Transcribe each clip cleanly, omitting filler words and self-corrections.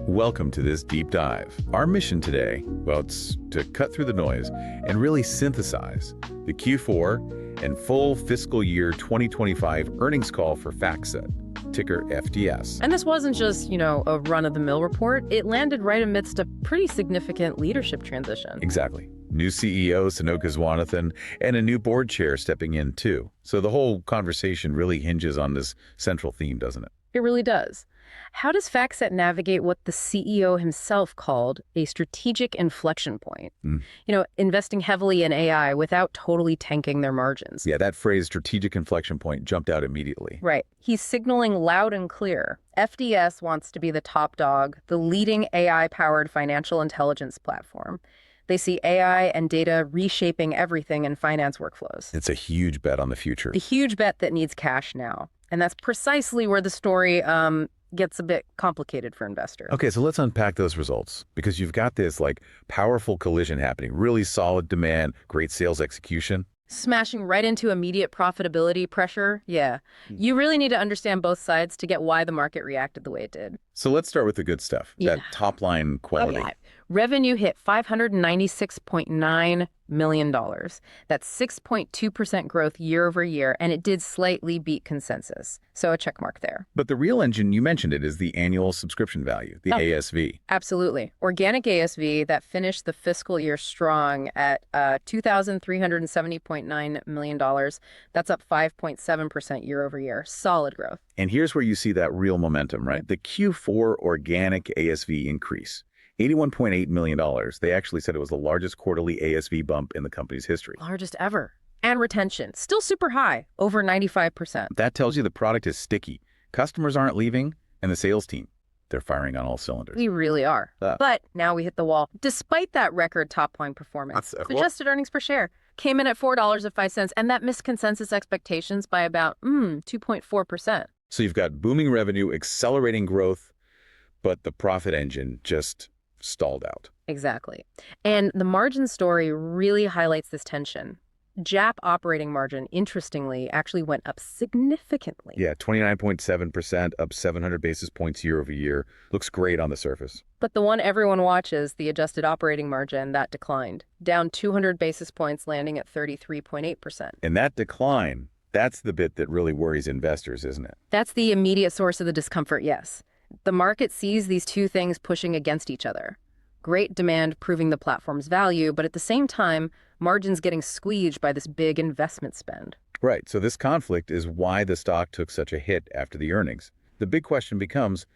Welcome to this deep dive. Our mission today, well, it's to cut through the noise and really synthesize the Q4 and full fiscal year 2025 earnings call for FactSet, ticker FTS. And this wasn't just, a run-of-the-mill report. It landed right amidst a pretty significant leadership transition. Exactly. New CEO Sanoke Viswanathan and a new board chair stepping in too. So the whole conversation really hinges on this central theme, doesn't it? It really does. How does FactSet navigate what the CEO himself called a strategic inflection point? Investing heavily in AI without totally tanking their margins. Yeah, that phrase, strategic inflection point, jumped out immediately. Right. He's signaling loud and clear. FDS wants to be the top dog, the leading AI-powered financial intelligence platform. They see AI and data reshaping everything in finance workflows. It's a huge bet on the future. The huge bet that needs cash now. And that's precisely where the story gets a bit complicated for investors. Okay, so let's unpack those results, because you've got this powerful collision happening, really solid demand, great sales execution. Smashing right into immediate profitability pressure. Yeah. You really need to understand both sides to get why the market reacted the way it did. So let's start with the good stuff, that top line quality. Oh, yeah. Revenue hit $596.9 million. That's 6.2% growth year over year, and it did slightly beat consensus. So a check mark there. But the real engine, you mentioned it, is the annual subscription value, the ASV. Absolutely. Organic ASV that finished the fiscal year strong at $2,370.9 million. That's up 5.7% year over year. Solid growth. And here's where you see that real momentum, right? The Q4 organic ASV increase. $81.8 million. They actually said it was the largest quarterly ASV bump in the company's history. Largest ever. And retention, still super high, over 95%. That tells you the product is sticky. Customers aren't leaving, and the sales team, they're firing on all cylinders. We really are. But now we hit the wall. Despite that record top-line performance, adjusted earnings per share came in at $4.05, and that missed consensus expectations by about 2.4%. So you've got booming revenue, accelerating growth, but the profit engine just stalled out. Exactly. And the margin story really highlights this tension. JAP operating margin, interestingly, actually went up significantly. Yeah, 29.7%, up 700 basis points year over year. Looks great on the surface. But the one everyone watches, the adjusted operating margin, that declined, down 200 basis points, landing at 33.8%. And that decline, that's the bit that really worries investors, isn't it? That's the immediate source of the discomfort, yes. The market sees these two things pushing against each other. Great demand proving the platform's value, but at the same time, margins getting squeezed by this big investment spend. Right, so this conflict is why the stock took such a hit after the earnings. The big question becomes,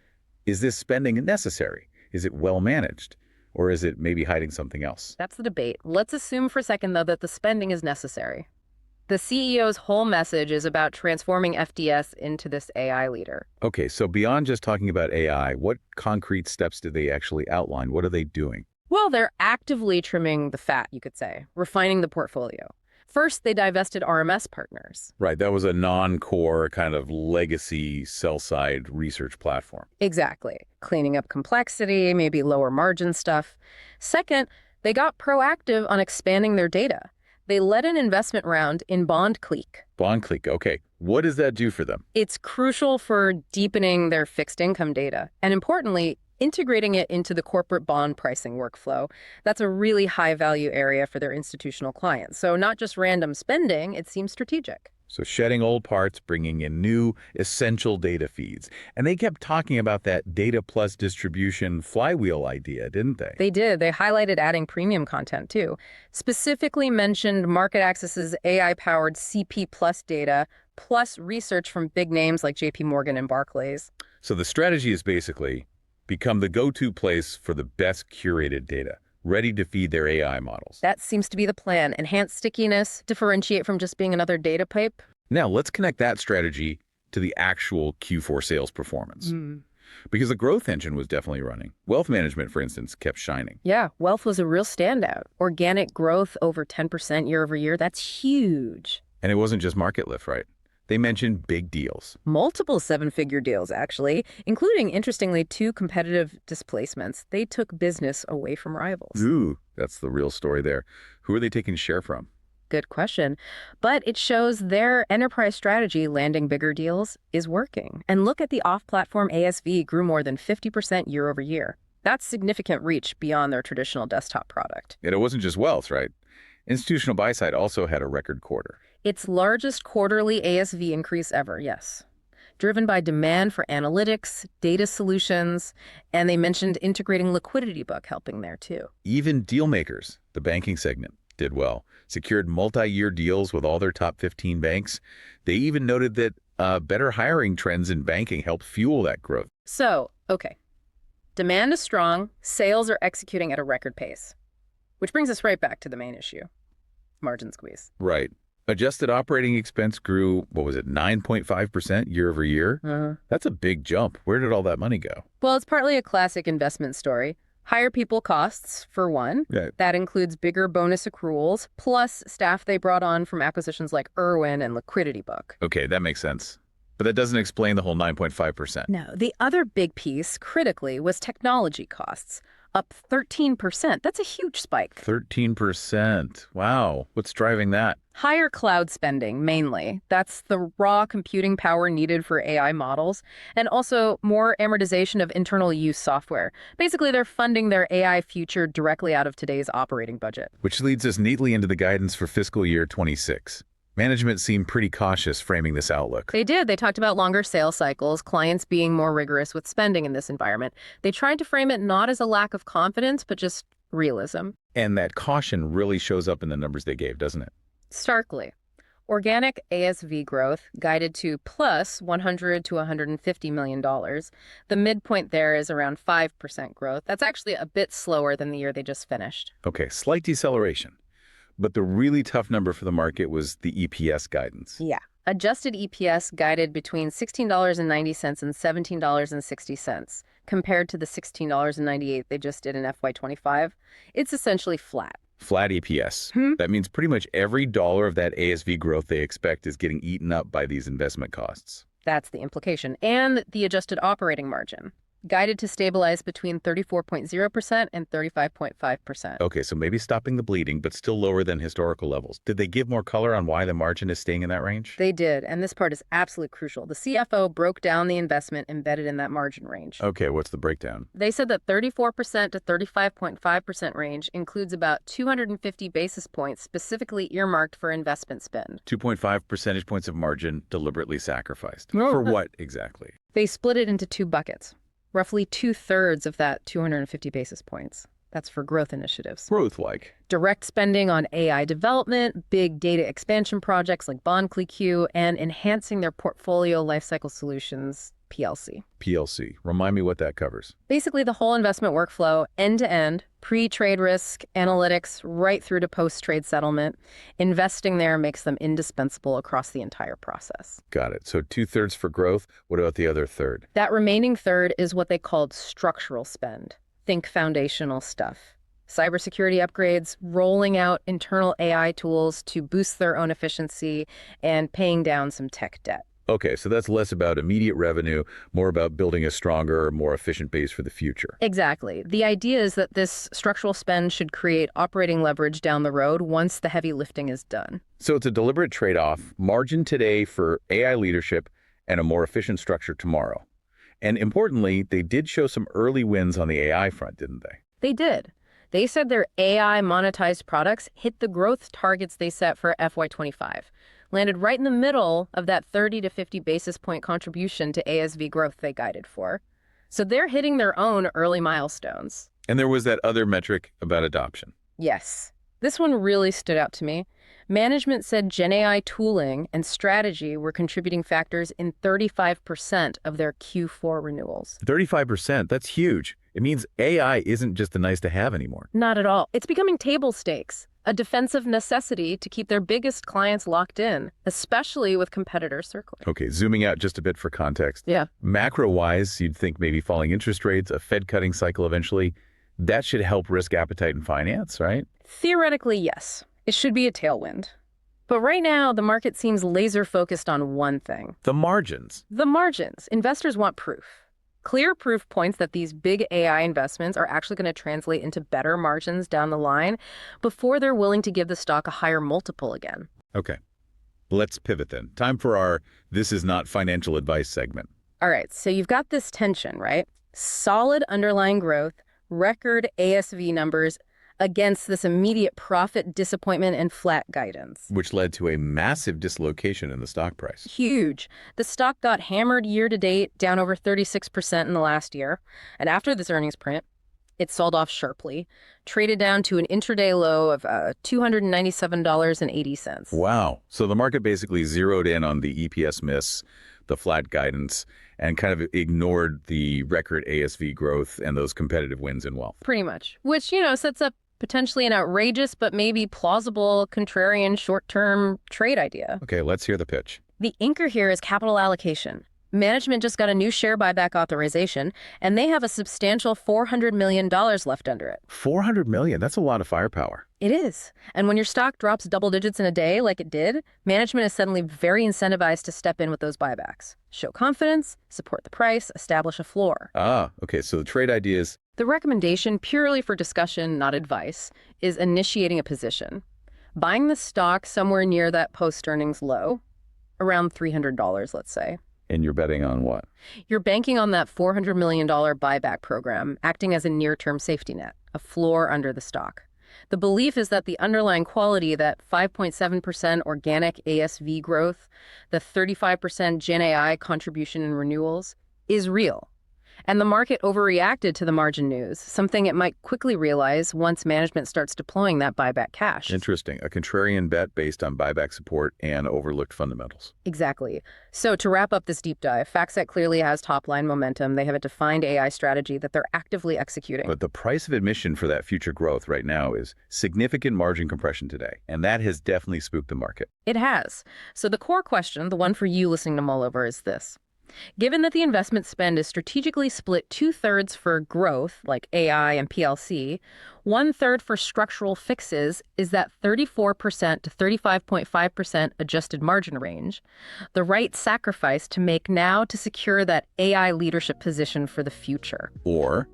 is this spending necessary? Is it well managed? Or is it maybe hiding something else? That's the debate. Let's assume for a second, though, that the spending is necessary. The CEO's whole message is about transforming FDS into this AI leader. Okay, so beyond just talking about AI, what concrete steps did they actually outline? What are they doing? Well, they're actively trimming the fat, you could say, refining the portfolio. First, they divested RMS Partners. Right, that was a non-core kind of legacy sell-side research platform. Exactly. Cleaning up complexity, maybe lower margin stuff. Second, they got proactive on expanding their data. They led an investment round in BondClique. BondClique, okay. What does that do for them? It's crucial for deepening their fixed income data. And importantly, integrating it into the corporate bond pricing workflow. That's a really high-value area for their institutional clients. So not just random spending, it seems strategic. So shedding old parts, bringing in new essential data feeds. And they kept talking about that data plus distribution flywheel idea, didn't they? They did. They highlighted adding premium content, too. Specifically mentioned MarketAxess's AI-powered CP plus data, plus research from big names like JPMorgan and Barclays. So the strategy is basically become the go-to place for the best curated data, ready to feed their AI models. That seems to be the plan. Enhance stickiness, differentiate from just being another data pipe. Now, let's connect that strategy to the actual Q4 sales performance. Because the growth engine was definitely running. Wealth management, for instance, kept shining. Yeah, wealth was a real standout. Organic growth over 10% year over year. That's huge. And it wasn't just market lift, right? They mentioned big deals. Multiple seven-figure deals, actually, including, interestingly, 2 competitive displacements. They took business away from rivals. Ooh, that's the real story there. Who are they taking share from? good question. But it shows their enterprise strategy, landing bigger deals, is working. And look at the off-platform ASV grew more than 50% year over year. That's significant reach beyond their traditional desktop product. And it wasn't just wealth, right? Institutional buy-side also had a record quarter. Its largest quarterly ASV increase ever, yes. Driven by demand for analytics, data solutions, and they mentioned integrating liquidity book helping there too. Even deal makers, the banking segment, did well. Secured multi-year deals with all their top 15 banks. They even noted that better hiring trends in banking helped fuel that growth. So, okay. Demand is strong, sales are executing at a record pace. Which brings us right back to the main issue, margin squeeze. Right. Adjusted operating expense grew, 9.5% year over year? That's a big jump. Where did all that money go? Well, it's partly a classic investment story. Higher people costs, for one. Yeah. That includes bigger bonus accruals, plus staff they brought on from acquisitions like Irwin and Liquidity Book. Okay, that makes sense. But that doesn't explain the whole 9.5%. No, the other big piece, critically, was technology costs, up 13%. That's a huge spike. 13%. Wow. What's driving that? Higher cloud spending, mainly. That's the raw computing power needed for AI models, and also more amortization of internal use software. Basically, they're funding their AI future directly out of today's operating budget. Which leads us neatly into the guidance for fiscal year 26. Management seemed pretty cautious framing this outlook. They did. They talked about longer sales cycles, clients being more rigorous with spending in this environment. They tried to frame it not as a lack of confidence, but just realism. And that caution really shows up in the numbers they gave, doesn't it? Starkly. Organic ASV growth guided to plus $100 to $150 million. The midpoint there is around 5% growth. That's actually a bit slower than the year they just finished. Okay, slight deceleration. But the really tough number for the market was the EPS guidance. Yeah. Adjusted EPS guided between $16.90 and $17.60, compared to the $16.98 they just did in FY25. It's essentially flat. Flat EPS. That means pretty much every dollar of that ASV growth they expect is getting eaten up by these investment costs. That's the implication. And the adjusted operating margin, guided to stabilize between 34.0% and 35.5%. Okay, so maybe stopping the bleeding, but still lower than historical levels. Did they give more color on why the margin is staying in that range? They did, and this part is absolutely crucial. The CFO broke down the investment embedded in that margin range. Okay, what's the breakdown? They said that 34% to 35.5% range includes about 250 basis points specifically earmarked for investment spend. 2.5 percentage points of margin deliberately sacrificed. For what exactly? They split it into two buckets. Roughly 2/3 of that 250 basis points. That's for growth initiatives. Growth like? Direct spending on AI development, big data expansion projects like BondCliQ, and enhancing their portfolio lifecycle solutions, PLC. PLC. Remind me what that covers. Basically, the whole investment workflow, end-to-end, pre-trade risk, analytics, right through to post-trade settlement. Investing there makes them indispensable across the entire process. Got it. So 2/3 for growth. What about the other third? That remaining third is what they called structural spend. Think foundational stuff. Cybersecurity upgrades, rolling out internal AI tools to boost their own efficiency, and paying down some tech debt. Okay, so that's less about immediate revenue, more about building a stronger, more efficient base for the future. Exactly. The idea is that this structural spend should create operating leverage down the road once the heavy lifting is done. So it's a deliberate trade-off, margin today for AI leadership and a more efficient structure tomorrow. And importantly, they did show some early wins on the AI front, didn't they? They did. They said their AI monetized products hit the growth targets they set for FY25. Landed right in the middle of that 30 to 50 basis point contribution to ASV growth they guided for. So they're hitting their own early milestones. And there was that other metric about adoption. Yes. This one really stood out to me. Management said GenAI tooling and strategy were contributing factors in 35% of their Q4 renewals. 35%, that's huge. It means AI isn't just a nice to have anymore. Not at all. It's becoming table stakes. A defensive necessity to keep their biggest clients locked in, especially with competitors circling. Okay, zooming out just a bit for context. Yeah. Macro-wise, you'd think maybe falling interest rates, a Fed cutting cycle eventually, that should help risk appetite in finance, right? Theoretically, yes. It should be a tailwind. But right now, the market seems laser focused on one thing. The margins. The margins. Investors want proof. Clear proof points that these big AI investments are actually going to translate into better margins down the line before they're willing to give the stock a higher multiple again. Okay, let's pivot then. Time for our This Is Not Financial Advice segment. All right, so you've got this tension, right? Solid underlying growth, record ASV numbers against this immediate profit disappointment and flat guidance. Which led to a massive dislocation in the stock price. Huge. The stock got hammered year to date, down over 36% in the last year. And after this earnings print, it sold off sharply, traded down to an intraday low of $297.80. Wow. So the market basically zeroed in on the EPS miss, the flat guidance, and kind of ignored the record ASV growth and those competitive wins in wealth. Pretty much. Which, sets up potentially an outrageous but maybe plausible contrarian short-term trade idea. Okay, let's hear the pitch. The anchor here is capital allocation. Management just got a new share buyback authorization, and they have a substantial $400 million left under it. $400 million, that's a lot of firepower. It is. And when your stock drops double digits in a day like it did, management is suddenly very incentivized to step in with those buybacks. Show confidence, support the price, establish a floor. Okay, so the trade idea is... The recommendation, purely for discussion, not advice, is initiating a position. Buying the stock somewhere near that post-earnings low, around $300, let's say. And you're betting on what? You're banking on that $400 million buyback program, acting as a near-term safety net, a floor under the stock. The belief is that the underlying quality, that 5.7% organic ASV growth, the 35% Gen AI contribution in renewals, is real. And the market overreacted to the margin news, something it might quickly realize once management starts deploying that buyback cash. Interesting. A contrarian bet based on buyback support and overlooked fundamentals. Exactly. So to wrap up this deep dive, FactSet clearly has top-line momentum. They have a defined AI strategy that they're actively executing. But the price of admission for that future growth right now is significant margin compression today. And that has definitely spooked the market. It has. So the core question, the one for you listening to mull over, is this. Given that the investment spend is strategically split 2/3 for growth, like AI and PLC, 1/3 for structural fixes, is that 34% to 35.5% adjusted margin range, the right sacrifice to make now to secure that AI leadership position for the future? Or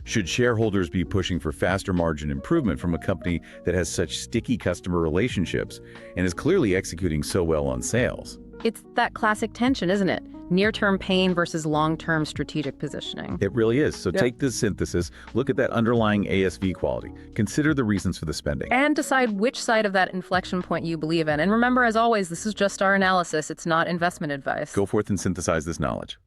should shareholders be pushing for faster margin improvement from a company that has such sticky customer relationships and is clearly executing so well on sales? It's that classic tension, isn't it? Near-term pain versus long-term strategic positioning. It really is. So take this synthesis, look at that underlying ASV quality, consider the reasons for the spending. And decide which side of that inflection point you believe in. And remember, as always, this is just our analysis. It's not investment advice. Go forth and synthesize this knowledge.